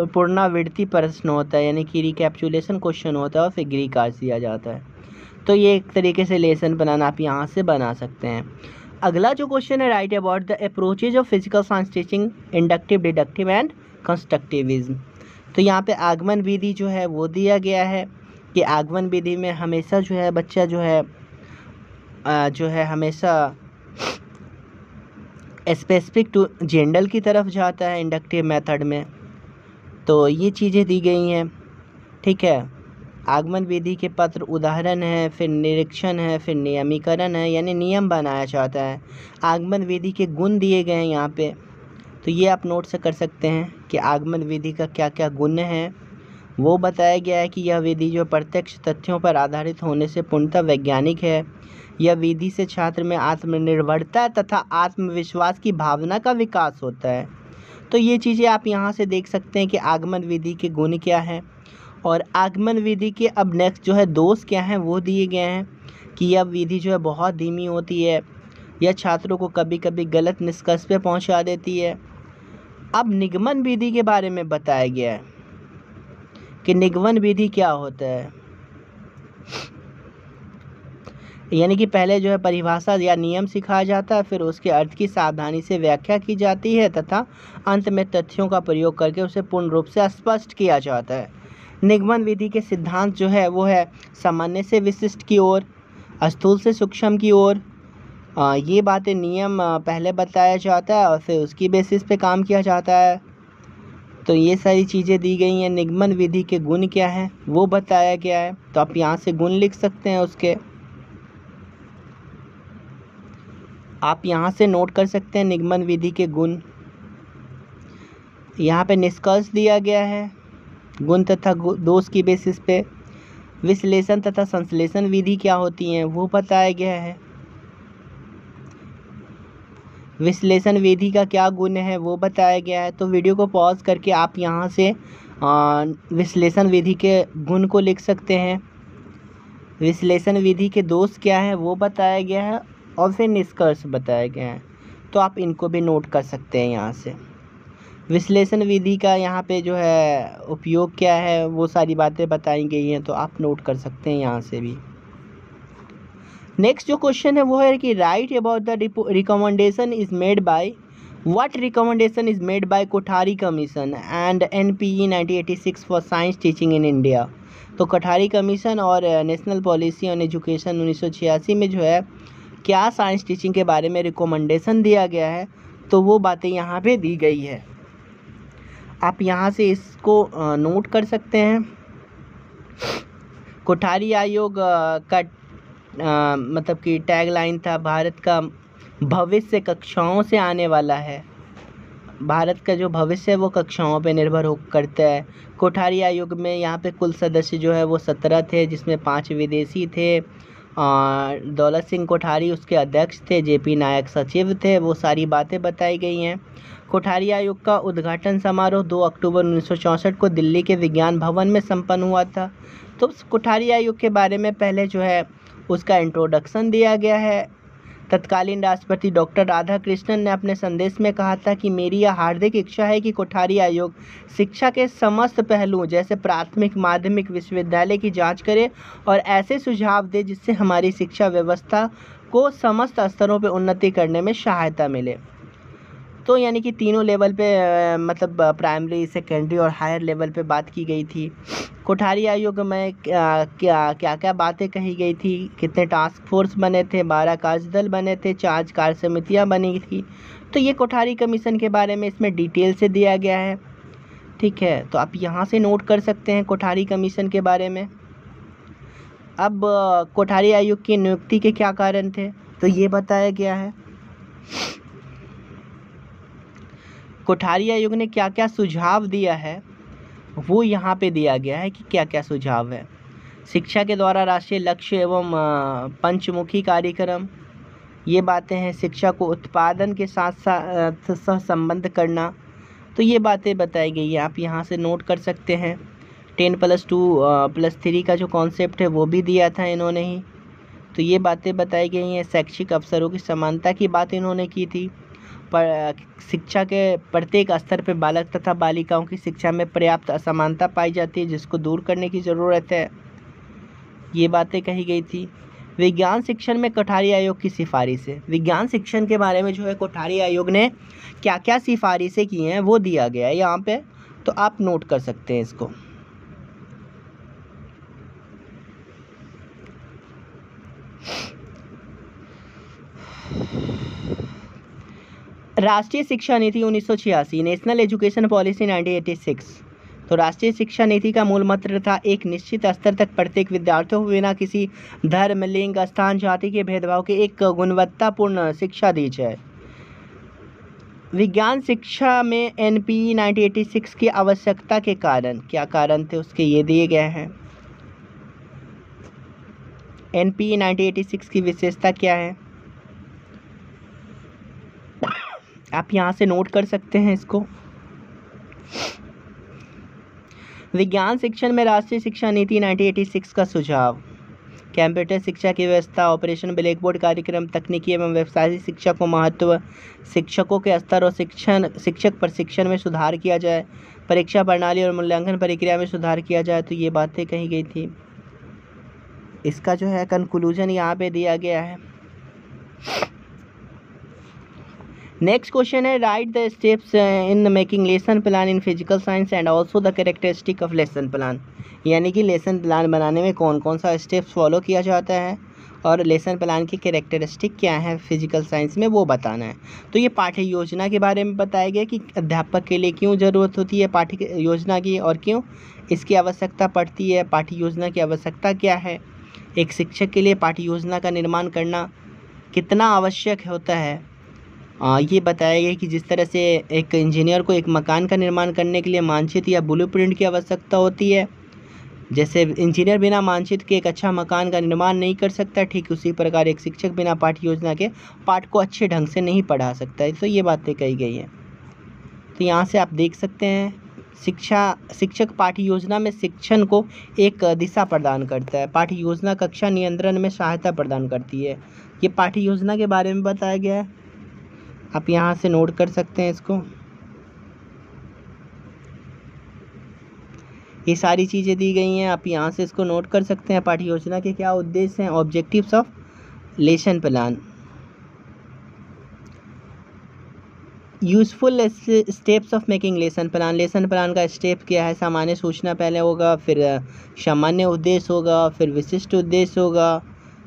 Speaker 1: पुनरावृत्ति प्रश्न होता है यानी कि रिकैप्चुलेशन क्वेश्चन होता है, और फिर गृह कार्य दिया जाता है। तो ये एक तरीके से लेसन प्लान आप यहाँ से बना सकते हैं। अगला जो क्वेश्चन है, write about the approaches of physical science teaching, inductive, deductive and constructivism. तो यहाँ पे आगमन विधि जो है वो दिया गया है कि आगमन विधि में हमेशा जो है बच्चा जो है हमेशा स्पेसिफिक टू जेंडर की तरफ जाता है इंडक्टिव मेथड में। तो ये चीज़ें दी गई हैं, ठीक है। आगमन विधि के पत्र उदाहरण है, फिर निरीक्षण है, फिर नियमीकरण है यानी नियम बनाया जाता है। आगमन विधि के गुण दिए गए हैं यहाँ पे, तो ये आप नोट से कर सकते हैं कि आगमन विधि का क्या क्या गुण है। वो बताया गया है कि यह विधि जो प्रत्यक्ष तथ्यों पर आधारित होने से पूर्णतः वैज्ञानिक है। यह विधि से छात्र में आत्मनिर्भरता तथा आत्मविश्वास की भावना का विकास होता है। तो ये चीज़ें आप यहाँ से देख सकते हैं कि आगमन विधि के गुण क्या हैं और आगमन विधि के अब नेक्स्ट जो है दोष क्या हैं वो दिए गए हैं कि यह विधि जो है बहुत धीमी होती है, यह छात्रों को कभी कभी गलत निष्कर्ष पे पहुँचा देती है। अब निगमन विधि के बारे में बताया गया है कि निगमन विधि क्या होता है, यानी कि पहले जो है परिभाषा या नियम सिखाया जाता है, फिर उसके अर्थ की सावधानी से व्याख्या की जाती है तथा अंत में तथ्यों का प्रयोग करके उसे पूर्ण रूप से स्पष्ट किया जाता है। निगमन विधि के सिद्धांत जो है वो है सामान्य से विशिष्ट की ओर, स्थूल से सूक्ष्म की ओर। ये बातें नियम पहले बताया जाता है और फिर उसकी बेसिस पे काम किया जाता है। तो ये सारी चीज़ें दी गई हैं। निगमन विधि के गुण क्या हैं वो बताया गया है, तो आप यहाँ से गुण लिख सकते हैं उसके, आप यहाँ से नोट कर सकते हैं निगमन विधि के गुण। यहाँ पे निष्कर्ष दिया गया है गुण तथा दोष की बेसिस पे। विश्लेषण तथा संश्लेषण विधि क्या होती हैं वो बताया गया है। विश्लेषण विधि का क्या गुण है वो बताया गया है। तो वीडियो को पॉज करके आप यहाँ से विश्लेषण विधि के गुण को लिख सकते हैं। विश्लेषण विधि के दोष क्या है वो बताया गया है और फिर निष्कर्ष बताया गया है, तो आप इनको भी नोट कर सकते हैं यहाँ से। विश्लेषण विधि का यहाँ पे जो है उपयोग क्या है, वो सारी बातें बताई गई हैं, तो आप नोट कर सकते हैं यहाँ से भी। नेक्स्ट जो क्वेश्चन है वो है कि right about the recommendation is made by, what recommendation is made by Kothari commission and NPE 1986 for science teaching in India. तो कोठारी कमीशन और नेशनल पॉलिसी ऑन एजुकेशन 1986 में जो है क्या साइंस टीचिंग के बारे में रिकमेंडेशन दिया गया है, तो वो बातें यहाँ पे दी गई है। आप यहाँ से इसको नोट कर सकते हैं। कोठारी आयोग का मतलब कि टैगलाइन था, भारत का भविष्य कक्षाओं से आने वाला है। भारत का जो भविष्य है वो कक्षाओं पे निर्भर हो करता है। कोठारी आयोग में यहाँ पे कुल सदस्य जो है वो 17 थे, जिसमें 5 विदेशी थे। दौलत सिंह कोठारी उसके अध्यक्ष थे, JP नायक सचिव थे। वो सारी बातें बताई गई हैं। कोठारी आयोग का उद्घाटन समारोह 2 अक्टूबर 1964 को दिल्ली के विज्ञान भवन में संपन्न हुआ था। तो कोठारी आयोग के बारे में पहले जो है उसका इंट्रोडक्शन दिया गया है। तत्कालीन राष्ट्रपति डॉक्टर राधाकृष्णन ने अपने संदेश में कहा था कि मेरी यह हार्दिक इच्छा है कि कोठारी आयोग शिक्षा के समस्त पहलुओं जैसे प्राथमिक, माध्यमिक, विश्वविद्यालय की जांच करे और ऐसे सुझाव दे जिससे हमारी शिक्षा व्यवस्था को समस्त स्तरों पर उन्नति करने में सहायता मिले। तो यानी कि तीनों लेवल पे मतलब प्राइमरी, सेकेंडरी और हायर लेवल पे बात की गई थी। कोठारी आयोग में क्या बातें कही गई थी, कितने टास्क फोर्स बने थे, 12 कार्यदल बने थे, 4 कार्य समितियाँ बनी थी। तो ये कोठारी कमीशन के बारे में इसमें डिटेल से दिया गया है। ठीक है, तो आप यहाँ से नोट कर सकते हैं कोठारी कमीशन के बारे में। अब कोठारी आयोग की नियुक्ति के क्या कारण थे, तो ये बताया गया है। कोठारी आयोग ने क्या क्या सुझाव दिया है वो यहाँ पे दिया गया है कि क्या क्या सुझाव है। शिक्षा के द्वारा राष्ट्रीय लक्ष्य एवं पंचमुखी कार्यक्रम, ये बातें हैं। शिक्षा को उत्पादन के साथ साथ सहसंबंध करना, तो ये बातें बताई गई है, आप यहाँ से नोट कर सकते हैं। 10+2+3 का जो कॉन्सेप्ट है वो भी दिया था इन्होंने ही, तो ये बातें बताई गई हैं। शैक्षिक अवसरों की समानता की बात इन्होंने की थी। पर शिक्षा के प्रत्येक स्तर पर बालक तथा बालिकाओं की शिक्षा में पर्याप्त असमानता पाई जाती है, जिसको दूर करने की ज़रूरत है, ये बातें कही गई थी। विज्ञान शिक्षण में कोठारी आयोग की सिफारिशें, विज्ञान शिक्षण के बारे में जो है कोठारी आयोग ने क्या क्या सिफारिशें की हैं वो दिया गया है यहाँ पे, तो आप नोट कर सकते हैं इसको। राष्ट्रीय शिक्षा नीति 1986, नेशनल एजुकेशन पॉलिसी 1986। तो राष्ट्रीय शिक्षा नीति का मूल मंत्र था एक निश्चित स्तर तक प्रत्येक विद्यार्थियों को बिना किसी धर्म, लिंग, स्थान, जाति के भेदभाव के एक गुणवत्तापूर्ण शिक्षा दी जाए। विज्ञान शिक्षा में NPE 1986 की आवश्यकता के कारण, क्या कारण थे उसके, ये दिए गए हैं। NPE 1986 की विशेषता क्या है, आप यहाँ से नोट कर सकते हैं इसको। विज्ञान शिक्षण में राष्ट्रीय शिक्षा नीति 1986 का सुझाव, कंप्यूटर शिक्षा की व्यवस्था, ऑपरेशन ब्लैक बोर्ड कार्यक्रम, तकनीकी एवं व्यवसायिक शिक्षा को महत्व, शिक्षकों के स्तर और शिक्षक प्रशिक्षण में सुधार किया जाए, परीक्षा प्रणाली और मूल्यांकन प्रक्रिया में सुधार किया जाए, तो ये बातें कही गई थी। इसका जो है कंक्लूजन यहाँ पे दिया गया है। नेक्स्ट क्वेश्चन है right the steps in making lesson plan in physical science and also the characteristic of lesson plan, यानी कि लेसन प्लान बनाने में कौन कौन सा स्टेप्स फॉलो किया जाता है और लेसन प्लान की कैरेक्टरिस्टिक क्या है फिजिकल साइंस में, वो बताना है। तो ये पाठ्य योजना के बारे में बताया गया कि अध्यापक के लिए क्यों ज़रूरत होती है पाठ्य योजना की और क्यों इसकी आवश्यकता पड़ती है, पाठ्य योजना की आवश्यकता क्या है, एक शिक्षक के लिए पाठ्य योजना का निर्माण करना कितना आवश्यक होता है। ये बताया गया कि जिस तरह से एक इंजीनियर को एक मकान का निर्माण करने के लिए मानचित्र या ब्लूप्रिंट की आवश्यकता होती है, जैसे इंजीनियर बिना मानचित्र के एक अच्छा मकान का निर्माण नहीं कर सकता, ठीक उसी प्रकार एक शिक्षक बिना पाठ्य योजना के पाठ को अच्छे ढंग से नहीं पढ़ा सकता है। तो ये बातें कही गई हैं। तो यहाँ से आप देख सकते हैं शिक्षक पाठ्य योजना में शिक्षण को एक दिशा प्रदान करता है। पाठ्य योजना कक्षा नियंत्रण में सहायता प्रदान करती है। ये पाठ्य योजना के बारे में बताया गया है, आप यहाँ से नोट कर सकते हैं इसको। ये सारी चीज़ें दी गई हैं, आप यहाँ से इसको नोट कर सकते हैं। पाठ्य योजना के क्या उद्देश्य हैं, objectives of lesson plan, useful steps of making lesson plan, lesson plan का स्टेप क्या है, सामान्य सूचना पहले होगा, फिर सामान्य उद्देश्य होगा, फिर विशिष्ट उद्देश्य होगा,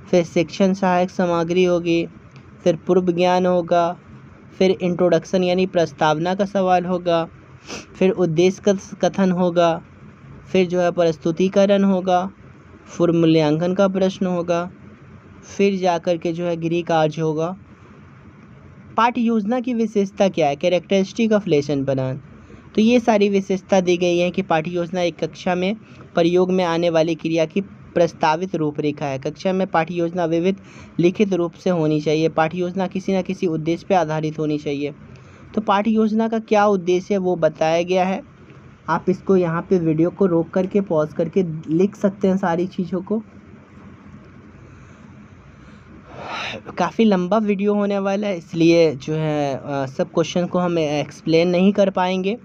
Speaker 1: फिर शिक्षण सहायक सामग्री होगी, फिर पूर्व ज्ञान होगा, फिर इंट्रोडक्शन यानी प्रस्तावना का सवाल होगा, फिर उद्देश्य का कथन होगा, फिर जो है प्रस्तुतिकरण होगा, फिर मूल्यांकन का प्रश्न होगा, फिर जाकर के जो है गृह कार्य होगा। पाठ्य योजना की विशेषता क्या है, कैरेक्टरिस्टिक ऑफ लेसन प्लान। तो ये सारी विशेषता दी गई है कि पाठ्य योजना एक कक्षा में प्रयोग में आने वाली क्रिया की प्रस्तावित रूपरेखा है। कक्षा में पाठ्य योजना विविध लिखित रूप से होनी चाहिए। पाठ्य योजना किसी न किसी उद्देश्य पर आधारित होनी चाहिए। तो पाठ्य योजना का क्या उद्देश्य है वो बताया गया है। आप इसको यहाँ पे वीडियो को रोक करके पॉज करके लिख सकते हैं सारी चीज़ों को। काफ़ी लंबा वीडियो होने वाला है, इसलिए जो है सब क्वेश्चन को हम एक्सप्लेन नहीं कर पाएंगे,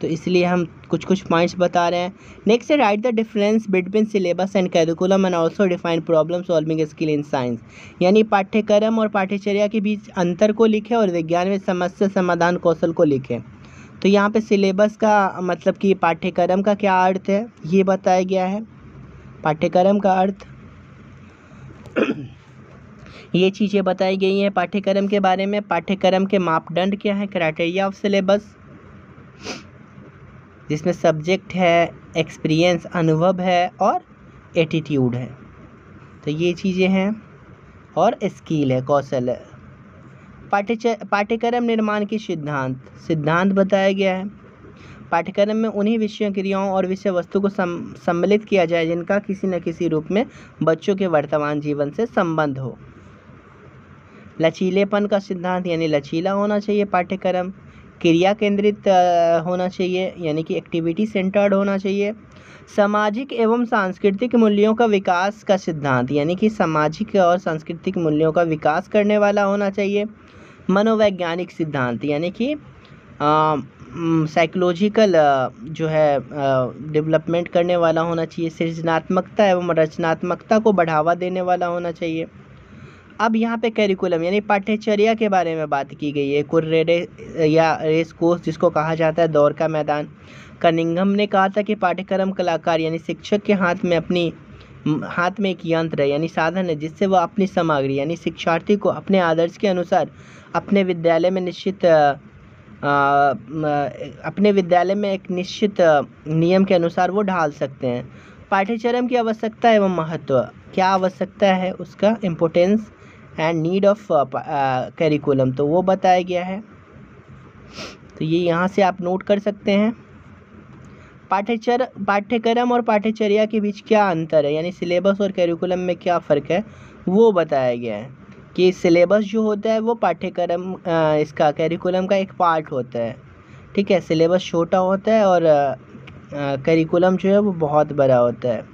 Speaker 1: तो इसलिए हम कुछ कुछ पॉइंट्स बता रहे हैं। नेक्स्ट है right the difference between syllabus and curriculum and also define problem solving skill in science, यानी पाठ्यक्रम और पाठ्यचर्या के बीच अंतर को लिखें और विज्ञान में समस्या समाधान कौशल को लिखें। तो यहाँ पे सिलेबस का मतलब कि पाठ्यक्रम का क्या अर्थ है ये बताया गया है। पाठ्यक्रम का अर्थ ये चीज़ें बताई गई हैं पाठ्यक्रम के बारे में। पाठ्यक्रम के मापदंड क्या है, क्राइटेरिया ऑफ सिलेबस, जिसमें सब्जेक्ट है, एक्सपीरियंस अनुभव है और एटीट्यूड है। तो ये चीज़ें हैं और स्किल है, कौशल है। पाठ्यक्रम निर्माण की सिद्धांत बताया गया है। पाठ्यक्रम में उन्हीं विषयों, क्रियाओं और विषय वस्तु को सम्मिलित किया जाए जिनका किसी न किसी रूप में बच्चों के वर्तमान जीवन से संबंध हो। लचीलेपन का सिद्धांत, यानी लचीला होना चाहिए पाठ्यक्रम। क्रिया केंद्रित होना चाहिए, यानी कि एक्टिविटी सेंटर्ड होना चाहिए। सामाजिक एवं सांस्कृतिक मूल्यों का विकास का सिद्धांत, यानी कि सामाजिक और सांस्कृतिक मूल्यों का विकास करने वाला होना चाहिए। मनोवैज्ञानिक सिद्धांत, यानी कि साइकोलॉजिकल जो है डेवलपमेंट करने वाला होना चाहिए। सृजनात्मकता एवं रचनात्मकता को बढ़ावा देने वाला होना चाहिए। अब यहाँ पे कैरिकुलम यानी पाठ्यचर्या के बारे में बात की गई है। कुर्रेरे या रेस कोर्स जिसको कहा जाता है, दौड़ का मैदान। कनिंघम ने कहा था कि पाठ्यक्रम कलाकार यानी शिक्षक के हाथ में एक यंत्र है, यानी साधन है, जिससे वह अपनी सामग्री यानी शिक्षार्थी को अपने आदर्श के अनुसार अपने विद्यालय में एक निश्चित नियम के अनुसार वो ढाल सकते हैं। पाठ्यक्रम की आवश्यकता एवं महत्व, क्या आवश्यकता है उसका, importance and need of curriculum, तो वो बताया गया है। तो ये यहाँ से आप नोट कर सकते हैं। पाठ्यक्रम और पाठ्यचर्या के बीच क्या अंतर है, यानी सिलेबस और कैरिकुलम में क्या फ़र्क है वो बताया गया है। कि सिलेबस जो होता है वो पाठ्यक्रम इसका कैरिकुलम का एक पार्ट होता है, ठीक है। सिलेबस छोटा होता है और कैरिकुलम जो है वो बहुत बड़ा होता है।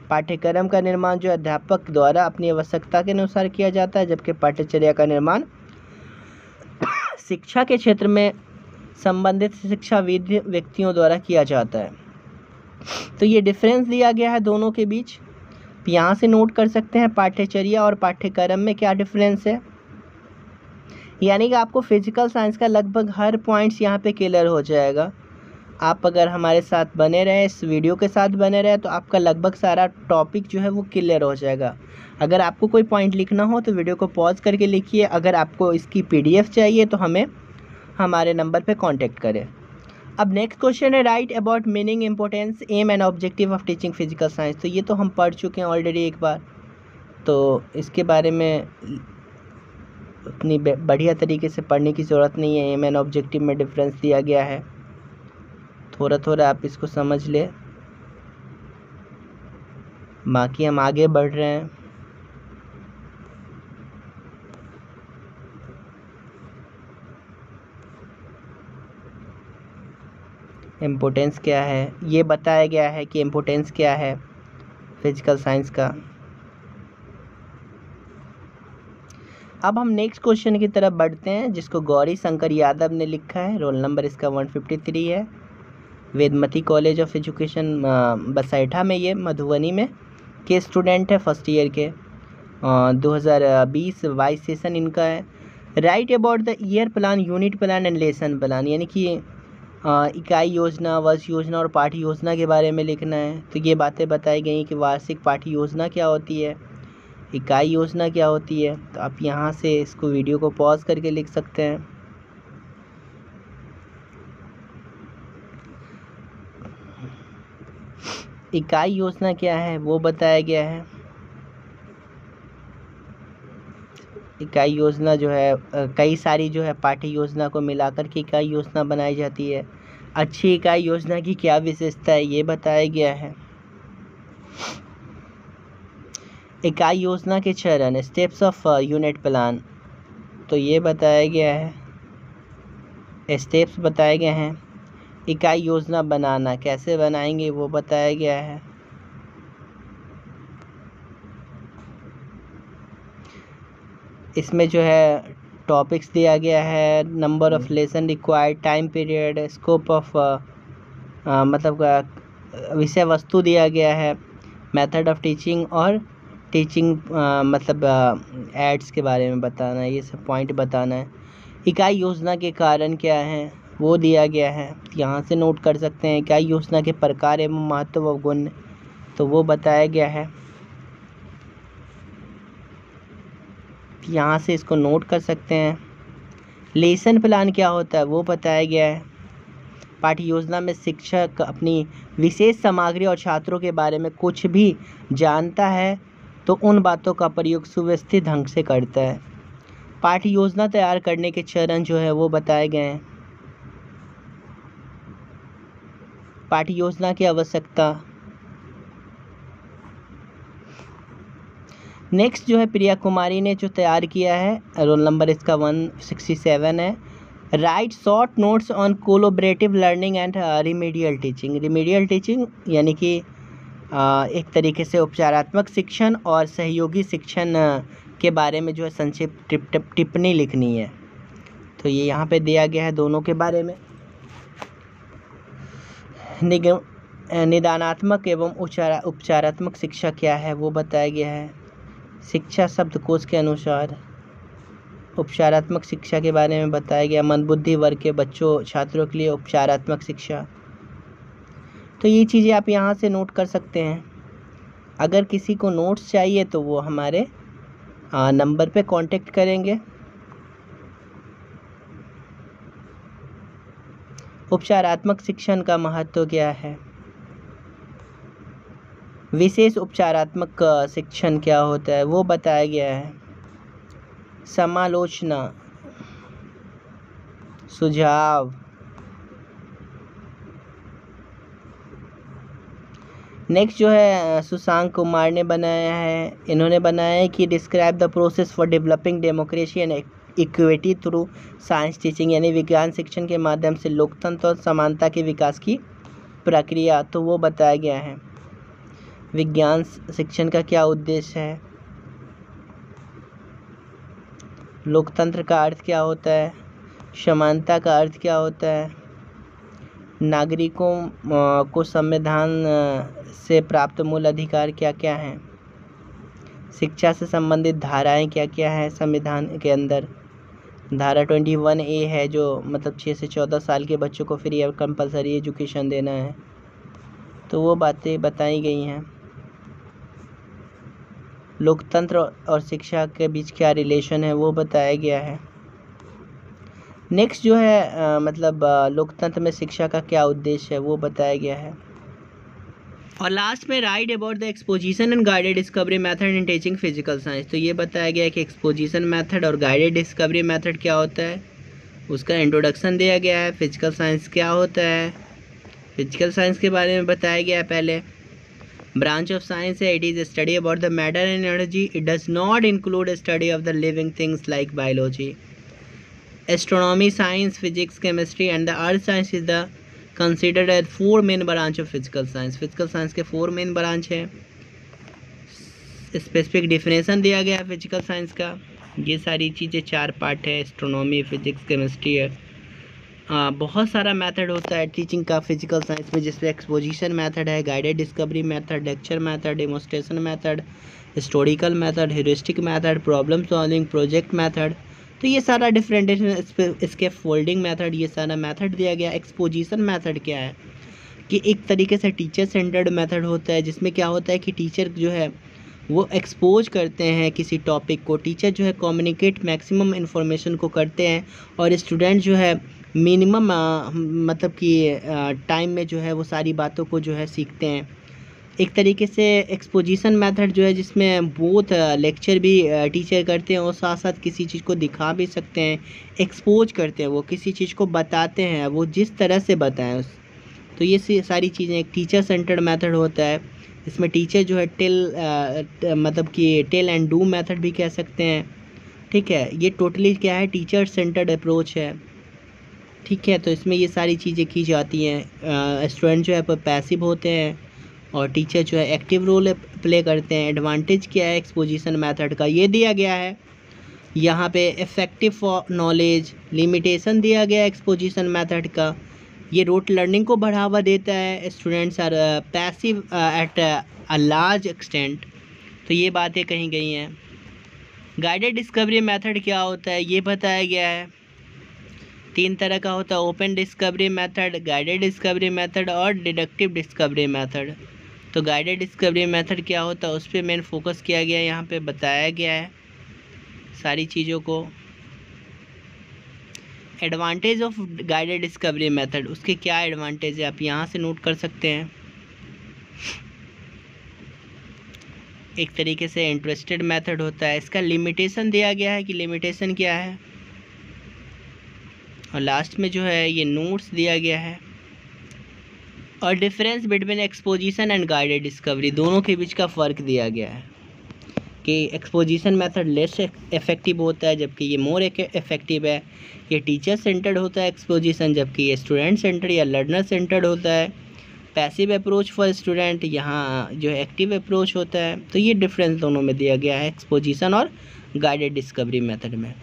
Speaker 1: पाठ्यक्रम का निर्माण जो अध्यापक द्वारा अपनी आवश्यकता के अनुसार किया जाता है, जबकि पाठ्यचर्या का निर्माण शिक्षा के क्षेत्र में संबंधित शिक्षाविद व्यक्तियों द्वारा किया जाता है। तो ये डिफरेंस दिया गया है दोनों के बीच, यहाँ से नोट कर सकते हैं पाठ्यचर्या और पाठ्यक्रम में क्या डिफरेंस है। यानी कि आपको फिजिकल साइंस का लगभग हर पॉइंट्स यहाँ पे क्लियर हो जाएगा। आप अगर हमारे साथ बने रहे, इस वीडियो के साथ बने रहे, तो आपका लगभग सारा टॉपिक जो है वो क्लियर हो जाएगा। अगर आपको कोई पॉइंट लिखना हो तो वीडियो को पॉज करके लिखिए। अगर आपको इसकी PDF चाहिए तो हमें हमारे नंबर पे कांटेक्ट करें। अब नेक्स्ट क्वेश्चन है write about meaning, importance, aim and objective of teaching physical science. तो ये तो हम पढ़ चुके हैं ऑलरेडी एक बार, तो इसके बारे में उतनी बढ़िया तरीके से पढ़ने की ज़रूरत नहीं है। एम एंड ऑब्जेक्टिव में डिफरेंस दिया गया है, थोड़ा थोड़ा आप इसको समझ ले, बाकी हम आगे बढ़ रहे हैं। इम्पोर्टेंस क्या है ये बताया गया है कि इम्पोर्टेंस क्या है फिजिकल साइंस का। अब हम नेक्स्ट क्वेश्चन की तरफ बढ़ते हैं, जिसको गौरी शंकर यादव ने लिखा है। रोल नंबर इसका 153 है। Vedmati college of education Basaitha में, ये मधुबनी में के स्टूडेंट है, फर्स्ट ईयर के। 2020-22 सेशन इनका है। Write about the year plan, unit plan and lesson plan, यानी कि इकाई योजना, वर्ष योजना और पाठ्य योजना के बारे में लिखना है। तो ये बातें बताई गई कि वार्षिक पाठ्य योजना क्या होती है, इकाई योजना क्या होती है। तो आप यहाँ से इसको वीडियो को पॉज करके लिख सकते हैं। इकाई योजना क्या है वो बताया गया है। इकाई योजना जो है कई सारी जो है पाठ्य योजना को मिलाकर के इकाई योजना बनाई जाती है। अच्छी इकाई योजना की क्या विशेषता है ये बताया गया है। इकाई योजना के चरण, स्टेप्स ऑफ यूनिट प्लान, तो ये बताया गया है, स्टेप्स बताए गए हैं। इकाई योजना बनाना, कैसे बनाएंगे वो बताया गया है। इसमें जो है टॉपिक्स दिया गया है, number of lesson required, time period, scope of मतलब विषय वस्तु दिया गया है, मेथड ऑफ टीचिंग और टीचिंग मतलब एड्स के बारे में बताना है, ये सब पॉइंट बताना है। इकाई योजना के कारण क्या हैं वो दिया गया है, यहाँ से नोट कर सकते हैं। इकाई योजना के प्रकार एवं महत्व व गुण, तो वो बताया गया है, यहाँ से इसको नोट कर सकते हैं। लेसन प्लान क्या होता है वो बताया गया है। पाठ्य योजना में शिक्षक अपनी विशेष सामग्री और छात्रों के बारे में कुछ भी जानता है तो उन बातों का प्रयोग सुव्यवस्थित ढंग से करता है। पाठ्य योजना तैयार करने के चरण जो है वो बताए गए हैं। पाठ्य योजना की आवश्यकता। नेक्स्ट जो है प्रिया कुमारी ने जो तैयार किया है, रोल नंबर इसका 167 है। Right short notes on collaborative learning and remedial teaching. Remedial teaching यानी कि एक तरीके से उपचारात्मक शिक्षण और सहयोगी शिक्षण के बारे में जो है संक्षिप्त टिप्पणी लिखनी है। तो ये यहाँ पे दिया गया है दोनों के बारे में। निदानात्मक एवं उपचारात्मक शिक्षा क्या है वो बताया गया है। शिक्षा शब्दकोश के अनुसार उपचारात्मक शिक्षा के बारे में बताया गया। मंदबुद्धि वर्ग के बच्चों, छात्रों के लिए उपचारात्मक शिक्षा। तो ये चीज़ें आप यहाँ से नोट कर सकते हैं। अगर किसी को नोट्स चाहिए तो वो हमारे नंबर पे कांटेक्ट करेंगे। उपचारात्मक शिक्षण का महत्व क्या है, विशेष उपचारात्मक शिक्षण क्या होता है वो बताया गया है। समालोचना, सुझाव। नेक्स्ट जो है सुशांत कुमार ने बनाया है, इन्होंने बनाया है कि describe the process for developing democracy and equity through science teaching, यानी विज्ञान शिक्षण के माध्यम से लोकतंत्र और समानता के विकास की प्रक्रिया, तो वो बताया गया है। विज्ञान शिक्षण का क्या उद्देश्य है, लोकतंत्र का अर्थ क्या होता है, समानता का अर्थ क्या होता है, नागरिकों को संविधान से प्राप्त मूल अधिकार क्या क्या हैं, शिक्षा से संबंधित धाराएं क्या क्या हैं संविधान के अंदर। धारा 21A है जो मतलब 6 से 14 साल के बच्चों को फ्री और कंपलसरी एजुकेशन देना है, तो वो बातें बताई गई हैं। लोकतंत्र और शिक्षा के बीच क्या रिलेशन है वो बताया गया है। नेक्स्ट जो है मतलब लोकतंत्र में शिक्षा का क्या उद्देश्य है वो बताया गया है। और लास्ट में right about the exposition and guided discovery method in teaching physical science, तो ये बताया गया है कि एक्सपोजिशन मेथड और गाइडेड डिस्कवरी मेथड क्या होता है, उसका इंट्रोडक्शन दिया गया है। फिजिकल साइंस क्या होता है, फिजिकल साइंस के बारे में बताया गया है। पहले ब्रांच ऑफ साइंस है, it is study about the matter and energy, it does not include study of the living things like biology. Astronomy science, physics, chemistry and the earth science is the considered as 4 main branch of physical science. Physical science के 4 main branch हैं। Specific definition दिया गया है physical science का। ये सारी चीज़ें 4 part है, एस्ट्रोनॉमी, फिजिक्स, केमिस्ट्री है बहुत सारा मेथड होता है टीचिंग का फिजिकल साइंस में, जिसमें एक्सपोजिशन मेथड है, guided discovery method, lecture method, demonstration method, historical method, heuristic method, problem solving, project method. तो ये सारा डिफरेंट इसके फोल्डिंग मेथड, ये सारा मेथड दिया गया। एक्सपोजिशन मेथड क्या है कि एक तरीके से टीचर सेंटर्ड मेथड होता है, जिसमें क्या होता है कि टीचर जो है वो एक्सपोज करते हैं किसी टॉपिक को। टीचर जो है कम्युनिकेट मैक्सिमम इन्फॉर्मेशन को करते हैं और स्टूडेंट जो है मिनिमम मतलब कि टाइम में जो है वो सारी बातों को जो है सीखते हैं। एक तरीके से एक्सपोजिशन मेथड जो है जिसमें बहुत लेक्चर भी टीचर करते हैं और साथ साथ किसी चीज़ को दिखा भी सकते हैं, एक्सपोज करते हैं, वो किसी चीज़ को बताते हैं, वो जिस तरह से बताएं तो ये सारी चीज़ें एक टीचर सेंटर्ड मेथड होता है। इसमें टीचर जो है मतलब कि टेल एंड डू मेथड भी कह सकते हैं। ठीक है, ये टोटली क्या है, टीचर सेंटर्ड अप्रोच है। ठीक है, तो इसमें ये सारी चीज़ें की जाती हैं। स्टूडेंट जो है पैसिव होते हैं और टीचर जो है एक्टिव रोल प्ले करते हैं। एडवांटेज क्या है एक्सपोजिशन मेथड का, ये दिया गया है यहाँ पे। इफ़ेक्टिव फॉर नॉलेज, लिमिटेशन दिया गया है एक्सपोजिशन मेथड का। ये रोट लर्निंग को बढ़ावा देता है। Students are passive at a large extent. तो ये बातें कही गई हैं। गाइडेड डिस्कवरी मेथड क्या होता है ये बताया गया है। 3 तरह का होता है, open discovery method, guided discovery method और डिडक्टिव डिस्कवरी मेथड। तो गाइडेड डिस्कवरी मेथड क्या होता है उस पर मेन फोकस किया गया है, यहाँ पे बताया गया है सारी चीज़ों को। Advantage of guided discovery method, उसके क्या एडवांटेज है आप यहाँ से नोट कर सकते हैं। एक तरीके से इंटरेस्टेड मेथड होता है। इसका लिमिटेशन दिया गया है कि लिमिटेशन क्या है, और लास्ट में जो है ये नोट्स दिया गया है। और difference between exposition and guided discovery, दोनों के बीच का फ़र्क दिया गया है कि एक्सपोजिशन मेथड लेस इफेक्टिव होता है जबकि ये मोर इफेक्टिव है। ये टीचर सेंटर्ड होता है एक्सपोजिशन, जबकि ये स्टूडेंट सेंटर्ड या लर्नर सेंटर्ड होता है। पैसिव अप्रोच फॉर स्टूडेंट, यहाँ जो है एक्टिव अप्रोच होता है। तो ये डिफरेंस दोनों में दिया गया है एक्सपोजिशन और गाइडेड डिस्कवरी मेथड में।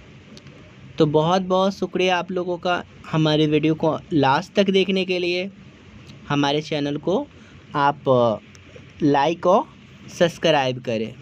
Speaker 1: तो बहुत बहुत शुक्रिया आप लोगों का हमारे वीडियो को लास्ट तक देखने के लिए। हमारे चैनल को आप लाइक और सब्सक्राइब करें।